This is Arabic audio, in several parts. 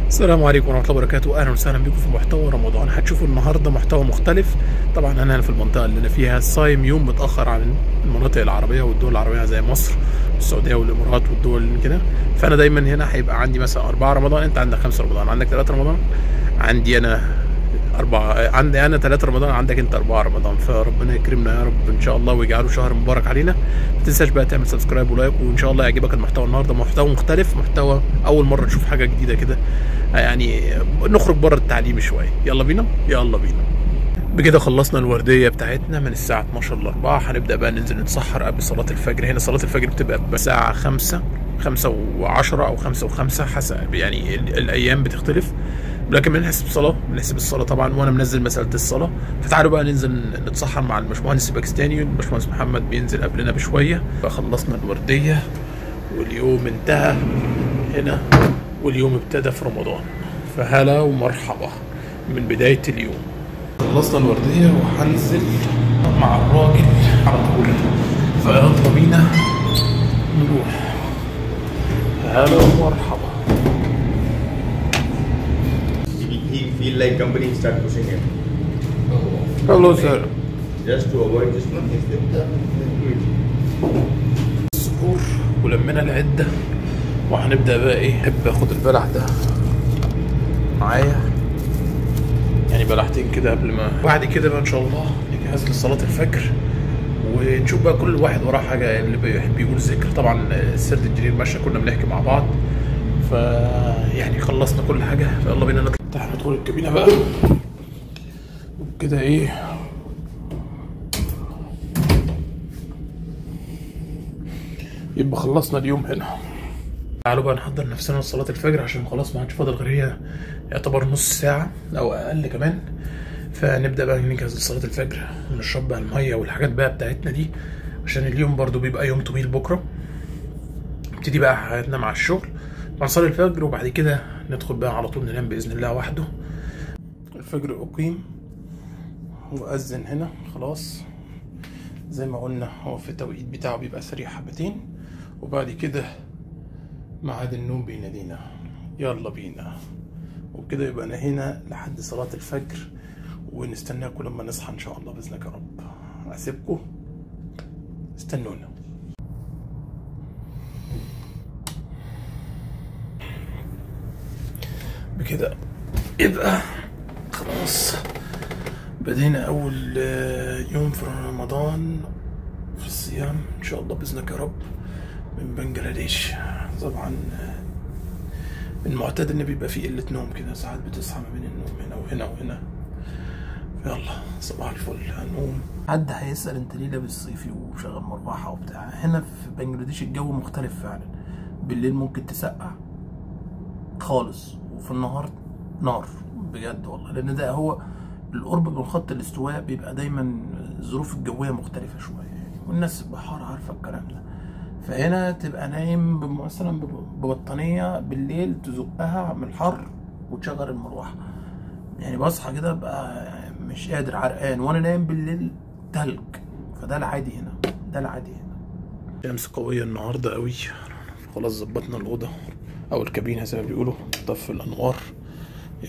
السلام عليكم ورحمة الله وبركاته. أهلا وسهلا بكم في محتوى رمضان. هتشوفوا النهاردة محتوى مختلف. طبعا أنا هنا في المنطقة اللي أنا فيها صايم يوم متأخر عن المناطق العربية والدول العربية زي مصر والسعودية والإمارات والدول كده. فأنا دايما هنا هيبقى عندي مثلا 4 رمضان، أنت عندك 5 رمضان، عندك 3 رمضان، عندي أنا 4، عندي أنا 3 رمضان، عندك أنت 4 رمضان. فربنا يكرمنا يا رب إن شاء الله ويجعله شهر مبارك علينا. ما تنساش بقى تعمل سبسكرايب ولايك، وإن شاء الله يعجبك المحتوى النهارده. محتوى مختلف، محتوى أول مرة تشوف حاجة جديدة كده، يعني نخرج بره التعليم شويه. يلا بينا يلا بينا. بكده خلصنا الورديه بتاعتنا من الساعه 12 ل 4. هنبدا بقى ننزل نتسحر قبل صلاه الفجر. هنا صلاه الفجر بتبقى الساعه 5 و10 او 5 و5 حسب، يعني الايام بتختلف، لكن بنحسب الصلاه طبعا، وانا منزل مساله الصلاه. فتعالوا بقى ننزل نتسحر مع الباشمهندس الباكستاني. الباشمهندس محمد بينزل قبلنا بشويه. فخلصنا الورديه واليوم انتهى هنا، واليوم ابتدى في رمضان. فهلا ومرحبا من بداية اليوم. خلصنا الوردية وهنزل مع الراجل على طول، فيلا بينا نروح. هلا ومرحبا. He feel like company start pushing him. Hello sir. Just to avoid this one, السحور ولمينا العدة، وهنبدأ بقى ايه. احب اخد البلح ده معايا، يعني بلحتين كده قبل ما بعد كده بقى ان شاء الله نجهز لصلاة الفجر، ونشوف بقى كل واحد وراه حاجة. اللي بيحب يقول ذكر طبعا السرد الجليل ماشي، كنا بنحكي مع بعض. يعني خلصنا كل حاجة، فيلا بينا نطلع ندخل الكابينة بقى وكده ايه. يبقى خلصنا اليوم هنا. تعالوا بقى نحضر نفسنا لصلاة الفجر، عشان خلاص ما عادش فاضل غير هي يعتبر نص ساعة أو أقل كمان. فنبدأ بقى نجهز لصلاة الفجر، ونشرب بقى المية والحاجات بقى بتاعتنا دي، عشان اليوم برضو بيبقى يوم طويل. بكرة نبتدي بقى حياتنا مع الشغل، هنصلي الفجر وبعد كده ندخل بقى على طول ننام بإذن الله وحده. الفجر أقيم وأذن هنا خلاص. زي ما قلنا هو في التوقيت بتاعه بيبقى سريع حبتين، وبعد كده ميعاد النوم بينادينا. يلا بينا. وبكده يبقى نهينا لحد صلاة الفجر، ونستناكم لما نصحى ان شاء الله باذنك يا رب. اسيبكم استنونا. بكده يبقى خلاص بدينا اول يوم في رمضان في الصيام ان شاء الله باذنك يا رب من بنجلاديش. طبعا من المعتاد ان بيبقى فيه قله نوم كده، ساعات بتصحى ما بين النوم هنا وهنا وهنا. يلا صباح الفل هنقوم. حد هيسال انت ليه لابس صيفي وشغل مروحه وبتاع؟ هنا في بنجلاديش الجو مختلف فعلا. بالليل ممكن تسقع خالص، وفي النهار نار بجد والله، لان ده هو القرب من خط الاستواء، بيبقى دايما الظروف الجويه مختلفه شويه يعني، والناس بحار عارفه الكلام ده. فهنا تبقى نايم مثلا ببطانيه بالليل، تزقها من الحر وتشغل المروحه. يعني بصحى كده بقى مش قادر، عرقان، وانا نايم بالليل تلج. فده العادي هنا، ده العادي هنا. شمس قويه النهارده قوي. خلاص ظبطنا الاوضه او الكابينه زي ما بيقولوا، طفي الانوار.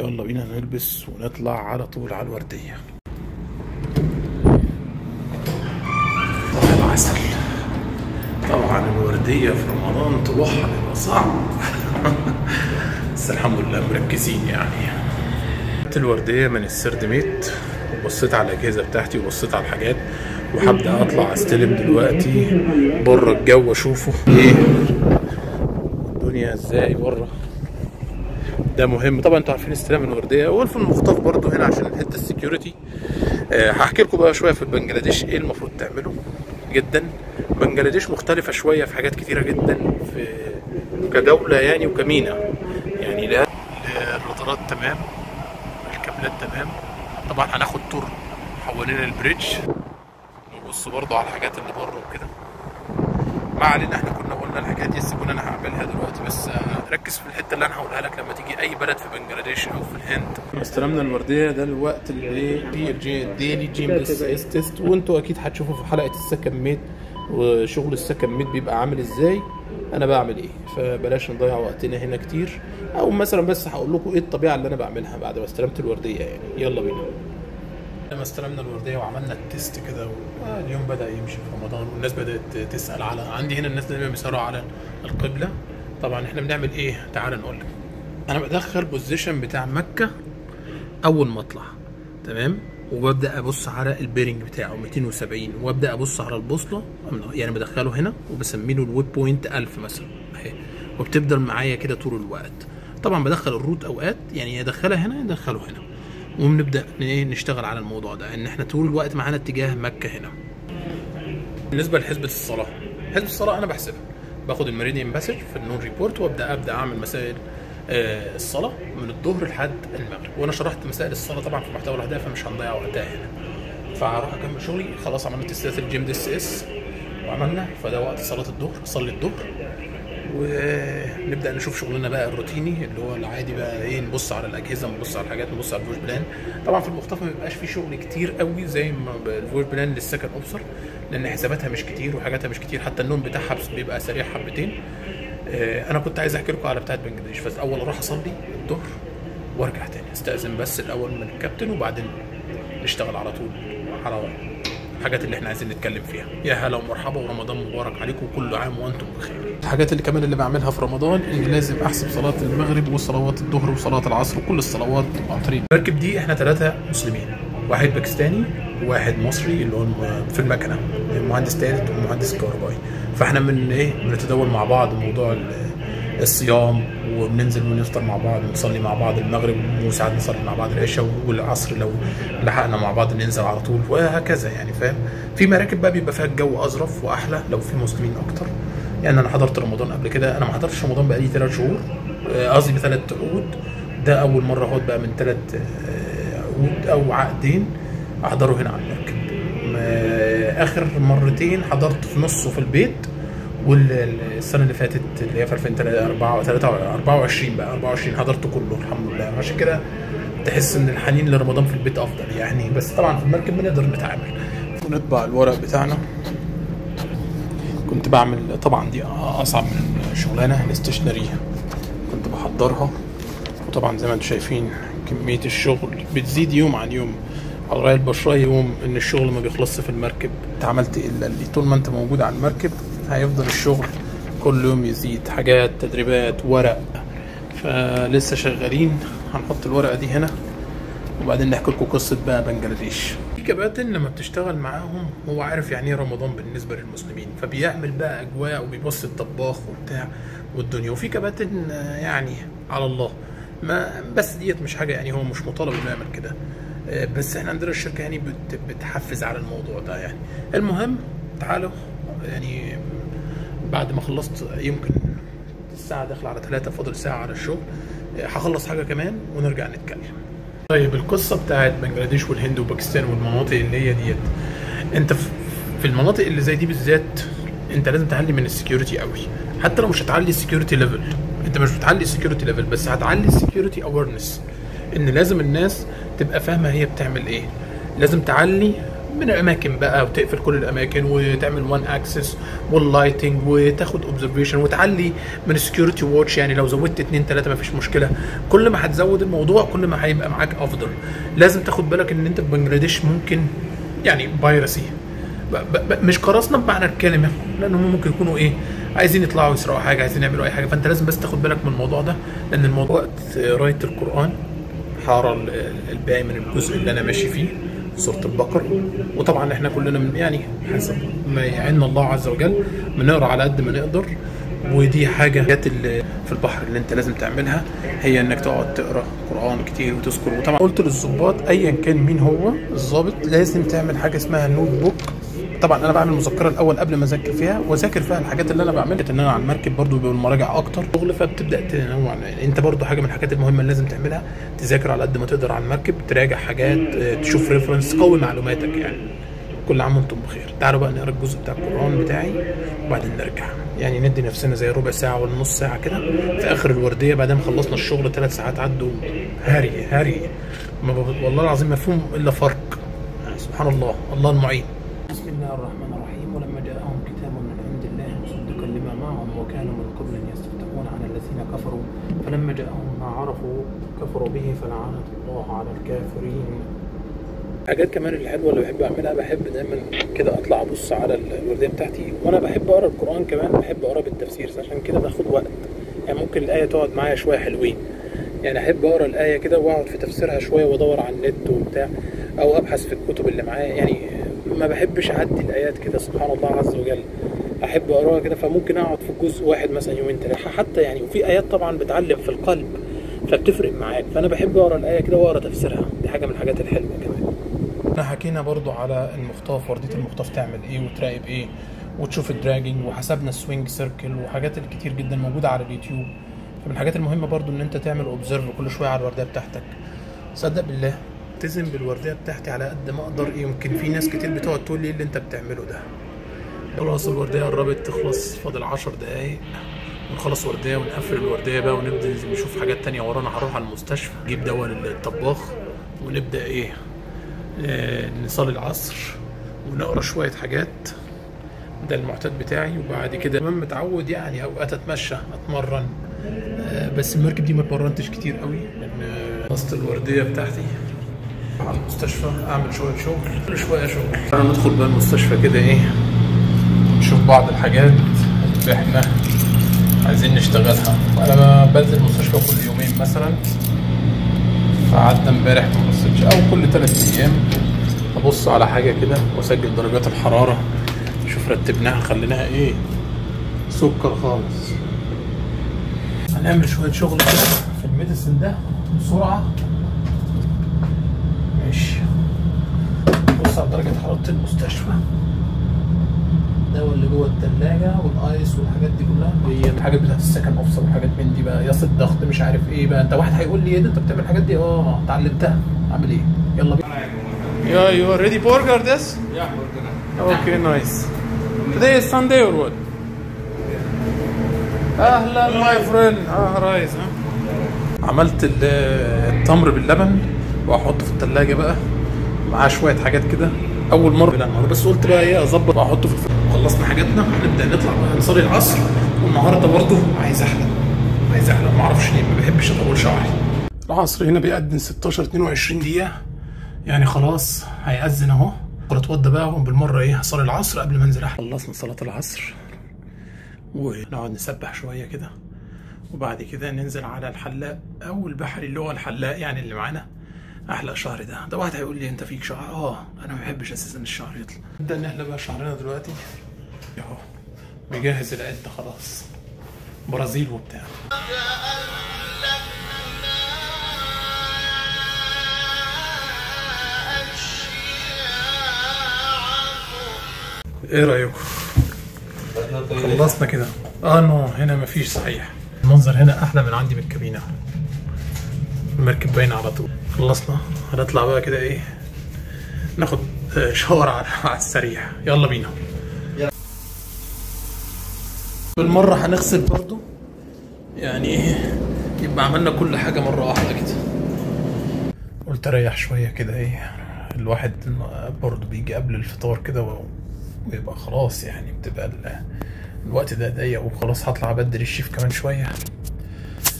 يلا بينا نلبس ونطلع على طول على الورديه. طبعا العسل. طبعا الورديه في رمضان طلوعها بيبقى صعب بس الحمد لله مركزين يعني. الورديه من السردميت، وبصيت على الاجهزه بتاعتي وبصيت على الحاجات، وهبدا اطلع استلم دلوقتي بره الجو، اشوفه ايه الدنيا ازاي بره. ده مهم طبعا، انتوا عارفين استلام الورديه والف المخطف برضو هنا عشان حته السكيورتي. هحكي لكم بقى شويه في بنجلاديش ايه المفروض تعمله. جدا بنجلاديش مختلفه شويه في حاجات كتيره جدا في كدوله يعني وكمينا. يعني لا الرادارات تمام، الكابلات تمام. طبعا هناخد تور حوالين البريدج، نبص برضو على الحاجات اللي بره وكده. ما علينا، احنا كنا قلنا الحاجات دي سيبونا، انا هعملها دلوقتي. بس ركز في الحته اللي انا هقولها لك لما تيجي اي بلد في بنجلاديش او في الهند. استلمنا الورديه، ده الوقت اللي ديلي جيم تيست، وانتوا اكيد هتشوفوا في حلقه السكن ميت وشغل السكن ميت بيبقى عامل ازاي، انا بعمل ايه. فبلاش نضيع وقتنا هنا كتير، او مثلا بس هقول لكم ايه الطبيعه اللي انا بعملها بعد ما استلمت الورديه يعني. يلا بينا. لما استلمنا الورديه وعملنا التيست كده اليوم بدا يمشي في رمضان، والناس بدات تسال على عندي هنا الناس دايما بيسالوا على القبله. طبعا احنا بنعمل ايه؟ تعال نقول لك. انا بدخل بوزيشن بتاع مكه اول ما اطلع، تمام، وببدا ابص على البيرنج بتاعه 270، وابدا ابص على البوصله يعني بدخله هنا وبسمي له الويب بوينت 1000 مثلا اهي، وبتفضل معايا كده طول الوقت. طبعا بدخل الروت اوقات يعني يدخلها هنا يدخله هنا، وبنبدا نشتغل على الموضوع ده ان احنا طول الوقت معانا اتجاه مكه هنا. بالنسبه لحسبه الصلاه، حسبه الصلاه انا بحسبها، باخد الميريديان باسج في النون ريبورت وابدا اعمل مسائل الصلاه من الظهر لحد المغرب. وانا شرحت مسائل الصلاه طبعا في محتوى الاهداف فمش هنضيع وقتها هنا، فهروح اكمل شغلي. خلاص عملنا تستات الجيم دي اس اس وعملنا، فده وقت صلاه الظهر، اصلي الظهر ونبدا نشوف شغلنا بقى الروتيني اللي هو العادي بقى ايه، نبص على الاجهزه، نبص على الحاجات، نبص على الفويس بلان. طبعا في المخطف ما بيبقاش فيه شغل كتير قوي زي ما الفويس بلان للسكن اوبسر، لان حساباتها مش كتير وحاجاتها مش كتير، حتى النوم بتاعها بيبقى سريع حبتين. انا كنت عايز احكي لكم على بتاعه بنجلاديش، بس اول اروح اصلي الظهر وارجع تاني، استاذن بس الاول من الكابتن وبعدين نشتغل على طول على الحاجات اللي احنا عايزين نتكلم فيها. يا هلا ومرحبا ورمضان مبارك عليكم وكل عام وانتم بخير. الحاجات اللي كمان اللي بعملها في رمضان ان لازم احسب صلاه المغرب وصلوات الظهر وصلاه العصر وكل الصلوات عن طريق المركب دي. احنا 3 مسلمين، واحد باكستاني وواحد مصري اللي هو في المكنه مهندس ثالث ومهندس كهربائي، فاحنا من ايه بنتداول مع بعض موضوع الصيام، وبننزل ونفطر مع بعض ونصلي مع بعض المغرب، وساعات نصلي مع بعض العشاء والعصر لو لحقنا مع بعض ننزل على طول، وهكذا يعني فاهم. في مراكب بقى بيبقى فيها الجو اظرف واحلى لو في مسلمين اكتر. يعني انا حضرت رمضان قبل كده، انا ما حضرتش رمضان بقالي 3 شهور، قصدي ب3 عقود. ده اول مره اقعد بقى من 3 عقود او عقدين احضره هنا على المركب. اخر مرتين حضرت في نصه في البيت، والسنه اللي فاتت اللي هي في 2024 بقى 24 حضرت كله الحمد لله. عشان كده تحس ان الحنين لرمضان في البيت افضل يعني، بس طبعا في المركب بنقدر نتعامل. ونطبع الورق بتاعنا. كنت بعمل طبعا دي اصعب من شغلانه الاستشناري، كنت بحضرها، وطبعا زي ما انتم شايفين كميه الشغل بتزيد يوم عن يوم على رأي البشراي، يوم ان الشغل ما بيخلصش في المركب. عملت الا اللي طول ما انت موجود على المركب هيفضل الشغل كل يوم يزيد، حاجات تدريبات ورق، فلسه شغالين. هنحط الورقه دي هنا وبعدين نحكي لكم قصه بقى بنجلاديش. في كباتن لما بتشتغل معاهم هو عارف يعني ايه رمضان بالنسبه للمسلمين، فبيعمل بقى اجواء وبيبص الطباخ وبتاع والدنيا. وفي كباتن يعني على الله، ما بس ديت مش حاجه يعني هو مش مطالب انه يعمل كده، بس احنا عندنا الشركه يعني بتحفز على الموضوع ده يعني. المهم تعالوا يعني بعد ما خلصت يمكن الساعه داخله على 3، فاضل ساعه على الشغل، هخلص حاجه كمان ونرجع نتكلم. طيب القصه بتاعت بنجلاديش والهند وباكستان والمناطق اللي هي ديت، انت في المناطق اللي زي دي بالذات انت لازم تعلي من السكيورتي قوي. حتى لو مش هتعلي السكيورتي ليفل، انت مش بتعلي السكيورتي ليفل بس هتعلي السكيورتي اويرنس، ان لازم الناس تبقى فاهمه هي بتعمل ايه. لازم تعلي من الاماكن بقى وتقفل كل الاماكن وتعمل 1 اكسس واللايتنج وتاخد اوبزرفيشن وتعلي من السكيورتي واتش. يعني لو زودت 2 3 مفيش مشكله، كل ما هتزود الموضوع كل ما هيبقى معاك افضل. لازم تاخد بالك ان انت في بنجلاديش ممكن يعني فيروسي، مش قراصنه بمعنى الكلمه، لانهم ممكن يكونوا ايه عايزين يطلعوا يسرقوا حاجه، عايزين يعملوا اي حاجه. فانت لازم بس تاخد بالك من الموضوع ده، لان الموضوع وقت قرايه القران هقرا الباقي من الجزء اللي انا ماشي فيه سورة البقرة. وطبعا احنا كلنا يعني حسب ما يعين الله عز وجل بنقرا على قد ما نقدر. ودي حاجة اللي في البحر اللي انت لازم تعملها، هي انك تقعد تقرا قرآن كتير وتذكر. وطبعا قلت للضباط ايا كان مين هو الضابط لازم تعمل حاجة اسمها نوت بوك. طبعا انا بعمل مذكره الاول قبل ما اذاكر فيها، واذاكر فيها الحاجات اللي انا بعملها، ان انا على المركب برضو بالمراجع اكتر شغل، فبتبدا تنوع. انت برضو حاجه من الحاجات المهمه اللي لازم تعملها تذاكر على قد ما تقدر على المركب، تراجع حاجات، تشوف ريفرنس، تقوي معلوماتك يعني. كل عام وانتم بخير. تعالوا بقى نقرا الجزء بتاع القران بتاعي وبعدين نرجع، يعني ندي نفسنا زي ربع ساعه ولا نص ساعه كده في اخر الورديه بعد ما خلصنا الشغل. 3 ساعات عدوا هاري والله العظيم ما فيهم الا فرق. سبحان الله، الله المعين. بسم الله الله الرحمن الرحيم. ولما جاءهم كتاب من عند الله مصدقا لما معهم وكانوا من قبل يستفتحون على الذين كفروا فلما جاءهم ما عرفوا كفروا به فلعنة الله على الكافرين. حاجات كمان الحلوه اللي بحب اعملها، بحب دايما كده اطلع ابص على الورديه بتاعتي، وانا بحب اقرا القران كمان، بحب اقرا بالتفسير، عشان كده باخد وقت. يعني ممكن الايه تقعد معايا شويه حلوين، يعني احب اقرا الايه كده واقعد في تفسيرها شويه وادور على النت وبتاع، او ابحث في الكتب اللي معايا. يعني ما بحبش اعدي الايات كده، سبحان الله عز وجل، احب اقراها كده. فممكن اقعد في جزء واحد مثلا يومين ثلاثه حتى يعني. وفي ايات طبعا بتعلم في القلب فبتفرق معاك، فانا بحب اقرا الايه كده واقرا تفسيرها، دي حاجه من الحاجات الحلوه كمان. احنا حكينا برضو على المخطاف، ورديه المخطاف تعمل ايه وتراقب ايه وتشوف الدراجنج، وحسبنا السوينج سيركل وحاجات كتير جدا موجوده على اليوتيوب. فمن الحاجات المهمه برضو ان انت تعمل اوبزرف كل شويه على الورديه بتاعتك. صدق بالله التزم بالورديه بتاعتي على قد ما اقدر. يمكن في ناس كتير بتقعد تقول لي ايه اللي انت بتعمله ده. خلاص الورديه قربت تخلص، فاضل 10 دقايق ونخلص ورديه ونقفل الورديه بقى ونبدا نشوف حاجات تانية ورانا. هنروح على المستشفى نجيب دواء للطباخ ونبدا ايه نصلي العصر ونقرا شويه حاجات، ده المعتاد بتاعي. وبعد كده كمان متعود يعني اوقات اتمشى اتمرن، بس المركب دي ما اتمرنتش كتير قوي لان خلصت الورديه بتاعتي. على المستشفى اعمل شويه شغل، كل شويه شغل. انا ندخل بقى المستشفى كده ايه، نشوف بعض الحاجات اللي احنا عايزين نشتغلها. انا بنزل المستشفى كل يومين مثلا، فعدى امبارح ما بصيتش، او كل 3 ايام ابص على حاجه كده واسجل درجات الحراره. شوف رتبناها خليناها ايه، سكر خالص. هنعمل شويه شغل كده في الميديسن ده بسرعه. ماشي، بص على درجه حراره المستشفى، الدواء اللي جوه الثلاجه والايس والحاجات دي كلها، هي الحاجات بتاعت السكن اوفيسر والحاجات من دي بقى، ياس الضغط مش عارف ايه بقى. انت واحد هيقول لي ايه ده انت بتعمل الحاجات دي؟ اتعلمتها. اعمل ايه؟ يلا بينا. You are ready burger this? Yeah, burger. Okay, nice. Today is Sunday or what? اهلا ماي فريند. رايز. عملت التمر باللبن واحطه في الثلاجه بقى معاه شويه حاجات كده. اول مره النهارده، بس قلت بقى ايه اظبط واحطه في الفرن. خلصنا حاجاتنا هنبدا نطلع بقى نصلي العصر. والنهارده برضه عايز احلم، ما اعرفش ليه، ما بحبش اطول شعري. العصر هنا بيأذن 16 22 دقيقه، يعني خلاص هيأذن اهو. اتوضى بقى بالمره ايه هصلي العصر قبل ما انزل احلم. خلصنا صلاه العصر ونقعد نسبح شويه كده، وبعد كده ننزل على الحلاق او البحري اللي هو الحلاق يعني اللي معانا. احلق شعري ده واحد هيقول لي انت فيك شعر. انا ما بحبش اساسا الشعر يطلع. نبدا نحلق بقى شعرنا دلوقتي اهو، بيجهز العده خلاص، برازيل وبتاع. ايه رايكم؟ خلصنا كده. نو هنا مفيش صحيح. المنظر هنا احلى من عندي بالكابينه، المركب باينه على طول. خلصنا هنطلع بقى كده ايه ناخد شاور على السريع. يلا بينا. بالمره هنغسل برضو، يعني يبقى عملنا كل حاجه مره واحده كده. قلت اريح شويه كده ايه، الواحد برضو بيجي قبل الفطار كده ويبقى خلاص يعني بتبقى الوقت ده ضيق، وخلاص هطلع ابدل الشيف كمان شويه،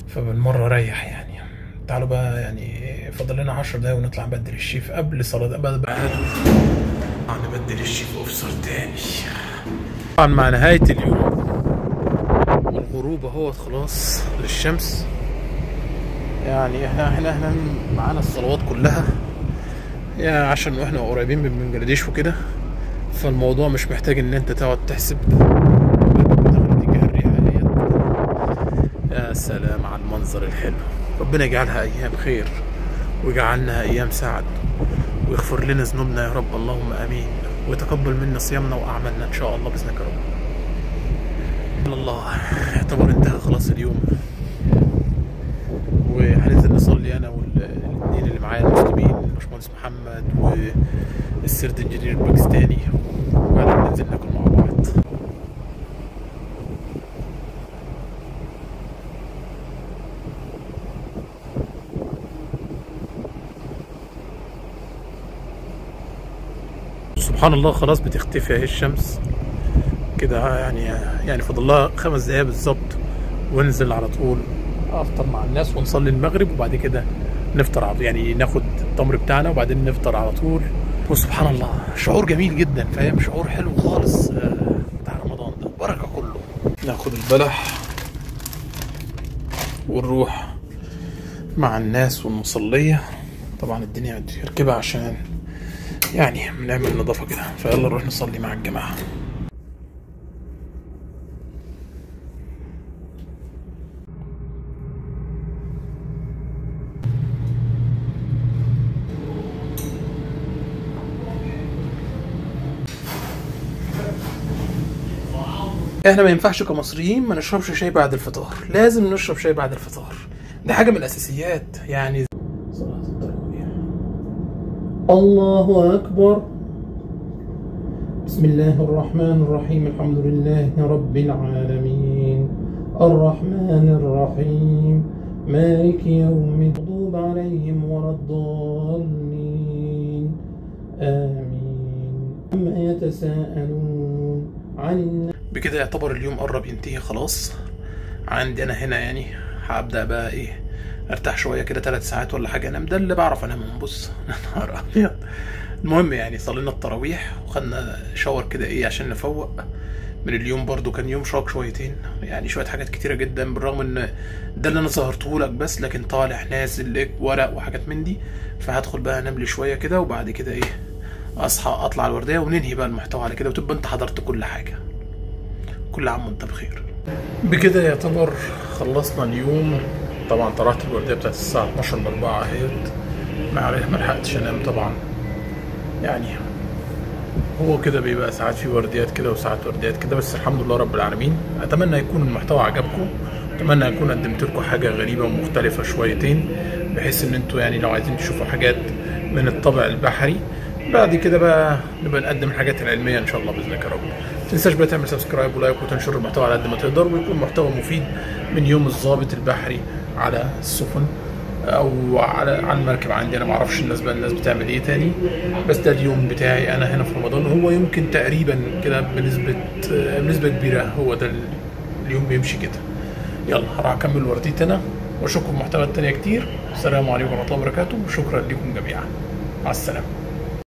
فبالمره اريح يعني. تعالوا بقى يعني فاضل لنا 10 دقايق ونطلع نبدل الشيف قبل صلاه بقى نبدل الشيف اوفيسر تاني. طبعا مع نهايه اليوم والغروب اهوت خلاص للشمس، يعني احنا معانا الصلوات كلها يعني، عشان احنا قريبين من بنجلاديش وكده، فالموضوع مش محتاج ان انت تقعد تحسب. يا سلام على المنظر الحلو. ربنا يجعلها ايام خير ويجعلنا ايام سعد، ويغفر لنا ذنوبنا يا رب، اللهم امين، ويتقبل منا صيامنا واعمالنا ان شاء الله باذنك يا رب. الله يعتبر انتهى خلاص اليوم، وهننزل نصلي انا والاثنين اللي معايا المسلمين، باشمهندس محمد والسرد انجينير الباكستاني، وبعدين ننزل ناكل مع بعض. سبحان الله خلاص بتختفي اهي الشمس كده، يعني فاضل لها 5 دقايق بالظبط وانزل على طول افطر مع الناس ونصلي المغرب، وبعد كده نفطر يعني ناخد التمر بتاعنا وبعدين نفطر على طول. وسبحان الله شعور جميل جدا، فاهم؟ شعور حلو خالص بتاع رمضان ده، بركه كله. ناخد البلح ونروح مع الناس والمصليه. طبعا الدنيا متركبه عشان يعني بنعمل نظافه كده، فيلا نروح نصلي مع الجماعه. احنا ما ينفعش كمصريين ما نشربش شاي بعد الفطار، لازم نشرب شاي بعد الفطار، دي حاجه من الاساسيات يعني. صلاه التراويح. الله اكبر. بسم الله الرحمن الرحيم، الحمد لله رب العالمين الرحمن الرحيم مالك يوم المغضوب عليهم ولا الضالين آمين. عما يتساءلون عن بكده يعتبر اليوم قرب ينتهي خلاص عندي انا هنا. يعني هبدأ بقى ايه ارتاح شويه كده 3 ساعات ولا حاجه، انام، ده اللي بعرف انامهم. بص نهار ابيض. المهم يعني صلينا التراويح وخدنا شاور كده ايه عشان نفوق من اليوم. برضو كان يوم شاق شويتين، يعني شويه حاجات كتيره جدا، بالرغم ان ده اللي انا ظهرته لك بس، لكن طالع نازل لك ورق وحاجات من دي. فهدخل بقى انام لي شويه كده وبعد كده ايه اصحى اطلع الورديه وننهي بقى المحتوى على كده، وتبقى انت حضرت كل حاجه. كل عام وانت بخير. بكده يعتبر خلصنا اليوم. طبعا طلعت الورديه بتاعت الساعه 12 ل 4 اهيت، ما لحقتش انام طبعا. يعني هو كده بيبقى ساعات في ورديات كده وساعات ورديات كده، بس الحمد لله رب العالمين. اتمنى يكون المحتوى عجبكم، اتمنى اكون قدمت لكم حاجه غريبه ومختلفه شويتين، بحيث ان انتوا يعني لو عايزين تشوفوا حاجات من الطابع البحري بعد كده بقى نبقى نقدم الحاجات العلميه ان شاء الله باذنك يا رب. ما تنساش بقى تعمل سبسكرايب ولايك وتنشر المحتوى على قد ما تقدر، ويكون محتوى مفيد من يوم الضابط البحري على السفن او على المركب عندي. انا ما اعرفش الناس بتعمل ايه تاني، بس ده اليوم بتاعي انا هنا في رمضان. هو يمكن تقريبا كده بنسبه كبيره هو ده اليوم بيمشي كده. يلا هروح اكمل ورديتي انا واشوفكم في محتويات تانيه كتير. السلام عليكم ورحمه الله وبركاته، وشكرا لكم جميعا. مع السلامه.